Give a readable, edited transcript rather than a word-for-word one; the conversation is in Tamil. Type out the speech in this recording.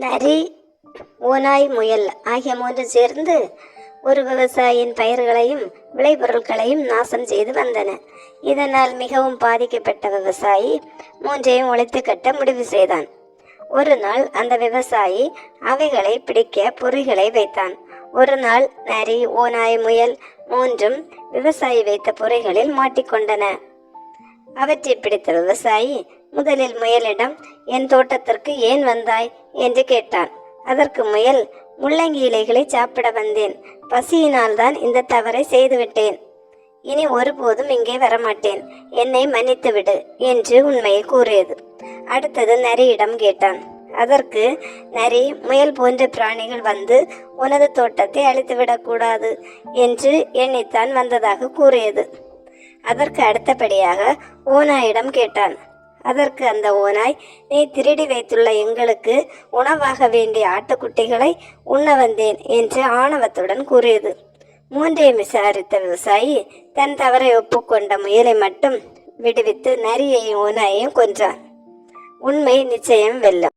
நரி, ஓநாய், முயல் ஆகிய மூன்று சேர்ந்து ஒரு விவசாயியின் பயிர்களையும் விளைபொருட்களையும் நாசம் செய்து வந்தன. இதனால் மிகவும் பாதிக்கப்பட்ட விவசாயி மூன்றையும் ஒழித்து கட்ட முடிவு செய்தான். ஒரு நாள் அந்த விவசாயி அவைகளை பிடிக்க பொறிகளை வைத்தான். ஒரு நாள் நரி, ஓநாய், முயல் மூன்றும் விவசாயி வைத்த பொறிகளில் மாட்டிக்கொண்டன. அவற்றை பிடித்த விவசாயி முதலில் முயலிடம், என் தோட்டத்திற்கு ஏன் வந்தாய் என்று கேட்டான். அதற்கு முயல், முள்ளங்கி இலைகளை சாப்பிட வந்தேன். பசியினால் தான் இந்த தவறை செய்துவிட்டேன். இனி ஒருபோதும் இங்கே வரமாட்டேன். என்னை மன்னித்து விடு என்று உண்மையை கூறியது. அடுத்தது நரியிடம் கேட்டான். அதற்கு நரி, முயல் போன்ற பிராணிகள் வந்து உனது தோட்டத்தை அழித்துவிடக்கூடாது என்று எண்ணித்தான் வந்ததாக கூறியது. அதற்கு அடுத்தபடியாக ஓநாயிடம் கேட்டான். அதற்கு அந்த ஓநாய், நீ திருடி வைத்துள்ள எங்களுக்கு உணவாக வேண்டிய ஆட்டுக்குட்டிகளை உண்ண வந்தேன் என்று ஆணவத்துடன் கூறியது. மூன்றையும் விசாரித்த விவசாயி தன் தவறை ஒப்புக்கொண்ட முயலை மட்டும் விடுவித்து நரியையும் ஓநாயையும் கொன்றான். உண்மை நிச்சயம் வெல்லும்.